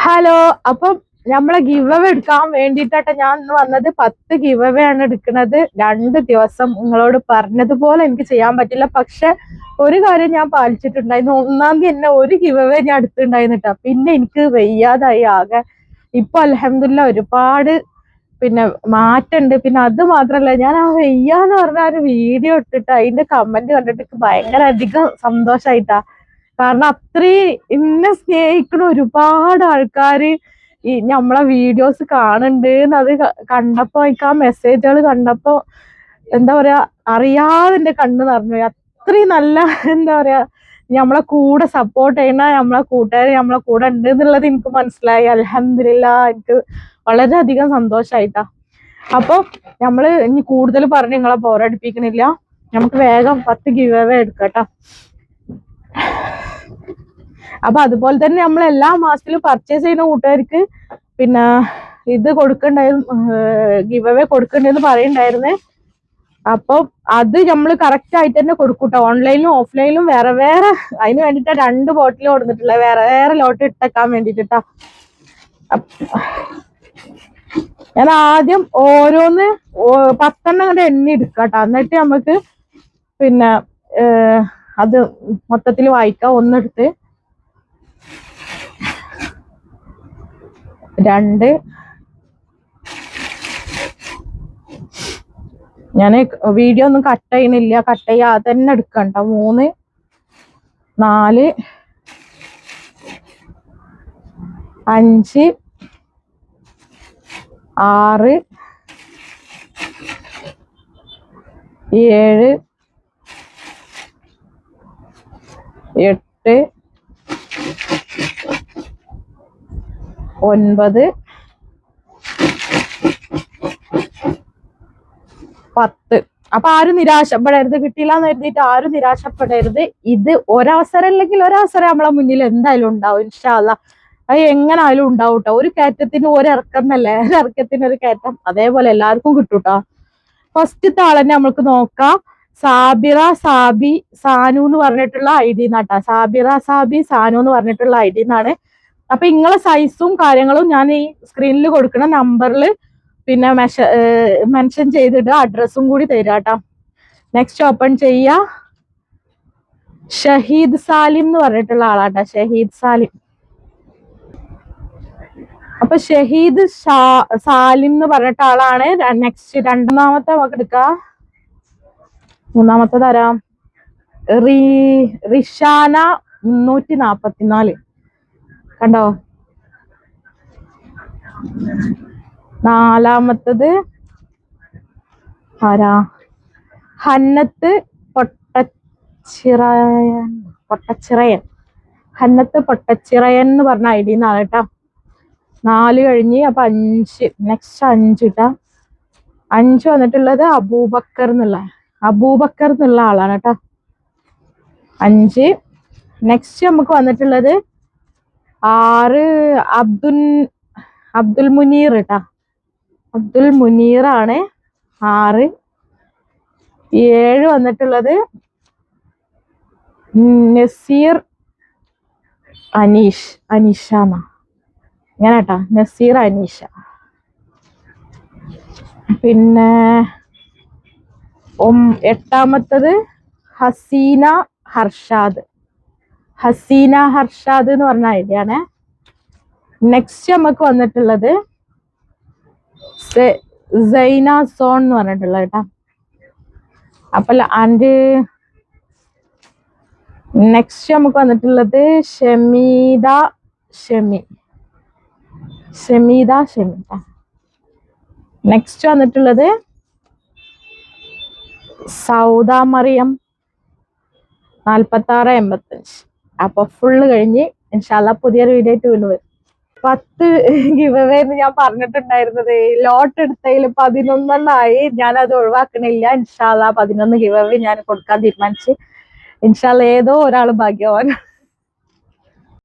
Hello. അപ്പം നമ്മളെ give away എടുക്കാൻ വേണ്ടിയിട്ടാണ് ഞാൻ ഇന്ന് വന്നത്. 10 ഗിവ് അവേ ആണ് എടുക്കുന്നത്. 2 ദിവസം നിങ്ങളോട് പറഞ്ഞതുപോലെ എനിക്ക് ചെയ്യാൻ പറ്റില്ല. പക്ഷെ ഒരു കാര്യം ഞാൻ പാലിച്ചിട്ടുണ്ടായിരുന്നു. 1-ാം തീയതി തന്നെ ഒരു ഗിവ് അവേ ഞാൻ എടുത്തിട്ടുണ്ടായിരുന്നിട്ടാ. പിന്നെ എനിക്ക് വയ്യാതായി ആകെ. ഇപ്പൊ അൽഹംദുലില്ലാ ഒരുപാട് പിന്നെ മാറ്റുണ്ട്. പിന്നെ അത് മാത്രല്ല, ഞാൻ ആ വയ്യാന്ന് പറഞ്ഞ ഒരു വീഡിയോ ഇട്ടിട്ട് അതിന്റെ കമന്റ് കണ്ടിട്ട് ഭയങ്കര അധികം സന്തോഷായിട്ടാ. കാരണം അത്രയും എന്നെ സ്നേഹിക്കുന്ന ഒരുപാട് ആൾക്കാര് ഈ നമ്മളെ വീഡിയോസ് കാണുന്നുണ്ട്. അത് കണ്ടപ്പോ എനിക്ക് ആ മെസ്സേജുകൾ കണ്ടപ്പോ എന്താ പറയാ, അറിയാതെ എന്റെ കണ്ണ് നിറഞ്ഞു. അത്രയും നല്ല എന്താ പറയാ, നമ്മളെ കൂടെ സപ്പോർട്ട് ചെയ്യണ നമ്മളെ കൂട്ടുകാർ നമ്മളെ കൂടെ ഉണ്ട് എന്നുള്ളത് എനിക്ക് മനസ്സിലായി. അൽഹംദുലില്ലാ, എനിക്ക് വളരെയധികം സന്തോഷായിട്ടാ. അപ്പൊ നമ്മള് ഇനി കൂടുതൽ പറഞ്ഞ് നിങ്ങളെ ബോറടിപ്പിക്കണില്ല. നമുക്ക് വേഗം 10 ഗിവ് അവേ എടുക്കട്ടോ. അപ്പൊ അതുപോലെ തന്നെ നമ്മൾ എല്ലാ മാസത്തിലും പർച്ചേസ് ചെയ്യുന്ന കൂട്ടുകാർക്ക് പിന്നെ ഇത് കൊടുക്കണ്ടായിരുന്നു, ഗിവ് അവേ കൊടുക്കണ്ടെന്ന് പറയണ്ടായിരുന്നേ. അപ്പൊ അത് നമ്മൾ കറക്റ്റ് ആയിട്ട് തന്നെ കൊടുക്കൂട്ടോ. ഓൺലൈനിലും ഓഫ്ലൈനിലും വേറെ വേറെ. അതിന് വേണ്ടിട്ടാ 2 ബോട്ടിൽ കൊടുത്തിട്ടുള്ള, വേറെ വേറെ ലോട്ട് ഇട്ടേക്കാൻ വേണ്ടിട്ടാ. ഞാൻ ആദ്യം ഓരോന്ന് 10 അങ്ങോട്ട് എണ്ണി എടുക്കാട്ടോ. എന്നിട്ട് നമുക്ക് പിന്നെ അത് മൊത്തത്തിൽ വായിക്കാം. ഒന്നെടുത്ത് 2, ഞാൻ വീഡിയോ ഒന്നും കട്ട് ചെയ്യണില്ല, കട്ട് ചെയ്യാതെ തന്നെ എടുക്കണ്ട. 3, 4, 5, 6, 7, 8, 9, 10. അപ്പൊ ആരും നിരാശപ്പെടരുത്. കിട്ടിയില്ല എന്ന് കരുതിയിട്ട് ആരും നിരാശപ്പെടരുത്. ഇത് ഒരവസരം അല്ലെങ്കിൽ ഒരവസരം നമ്മളെ മുന്നിൽ എന്തായാലും ഉണ്ടാവും ഇൻഷാ അല്ലാ. അത് എങ്ങനായാലും ഉണ്ടാവും കേട്ടോ. ഒരു കയറ്റത്തിന് ഒരിറക്കം എന്നല്ലേ, ഒരിറക്കത്തിന് ഒരു കയറ്റം. അതേപോലെ എല്ലാവർക്കും കിട്ടൂട്ടോ. ഫസ്റ്റത്തെ ആളെന്നെ നമ്മൾക്ക് നോക്കാം. സാബിറ സാബി സാനു എന്ന് പറഞ്ഞിട്ടുള്ള ID എന്നാട്ടാ. സാബിറ സാബി സാനു എന്ന് പറഞ്ഞിട്ടുള്ള ID എന്നാണ്. അപ്പൊ നിങ്ങളെ സൈസും കാര്യങ്ങളും ഞാൻ ഈ സ്ക്രീനിൽ കൊടുക്കുന്ന നമ്പറിൽ പിന്നെ മെൻഷൻ ചെയ്തിട്ട് അഡ്രസ്സും കൂടി തരാട്ടോ. നെക്സ്റ്റ് ഓപ്പൺ ചെയ്യാ. ഷഹീദ് സാലിം എന്ന് പറഞ്ഞിട്ടുള്ള ആളാട്ടാ. ഷഹീദ് സാലിം. അപ്പൊ ഷഹീദ് സാലിം എന്ന് പറഞ്ഞിട്ട ആളാണ്. നെക്സ്റ്റ് 2-ാമത്തെ നമുക്ക് എടുക്കാം. 3-ാമത്തെ തരാം. റിഷാന 344 കണ്ടോ. 4-ാമത്തത് ആരാ? ഹന്നത്ത് പൊട്ടച്ചിറയൻ. ഹന്നത്ത് പൊട്ടച്ചിറയൻ എന്ന് പറഞ്ഞ ID എന്നാണ് കേട്ടോ. 4 കഴിഞ്ഞ്. അപ്പൊ 5. നെക്സ്റ്റ് 5 ഇട്ടാ. 5 വന്നിട്ടുള്ളത് അബൂബക്കർ എന്നുള്ള ആളാണ് കേട്ടോ. 5. നെക്സ്റ്റ് നമുക്ക് വന്നിട്ടുള്ളത് 6 അബ്ദുൽ മുനീർ കേട്ടാ. അബ്ദുൽ മുനീർ ആണ് 6. 7 വന്നിട്ടുള്ളത് നസീർ അനീഷ ഇങ്ങനെ കേട്ടാ. നസീർ അനീഷ. പിന്നെ 8-ാമത്തത് ഹസീന ഹർഷാദ് എന്ന് പറഞ്ഞ ID ആണ്. നെക്സ്റ്റ് നമുക്ക് വന്നിട്ടുള്ളത് സൈന സോൺ എന്ന് പറഞ്ഞിട്ടുള്ള കേട്ടാ. അപ്പൊ നെക്സ്റ്റ് നമുക്ക് വന്നിട്ടുള്ളത് ഷമീദ ഷമി. നെക്സ്റ്റ് വന്നിട്ടുള്ളത് സൗദ മറിയം 4685. അപ്പൊ ഫുള്ള് കഴിഞ്ഞ്. ഇൻഷാ അല്ലാ പുതിയൊരു വീഡിയോ ആയിട്ട് വീണ്ടും വരും. 10 ഗിവ് അവേ എന്ന് ഞാൻ പറഞ്ഞിട്ടുണ്ടായിരുന്നത്. ലോട്ട് എടുത്തതിൽ 11 ഞാനത് ഒഴിവാക്കണില്ല. ഇൻഷാ അല്ലാ 11 ഗിവ് അവേ ഞാൻ കൊടുക്കാൻ തീരുമാനിച്ച്. ഇൻഷാ അല്ലാ ഏതോ ഒരാൾ ഭാഗ്യവാൻ.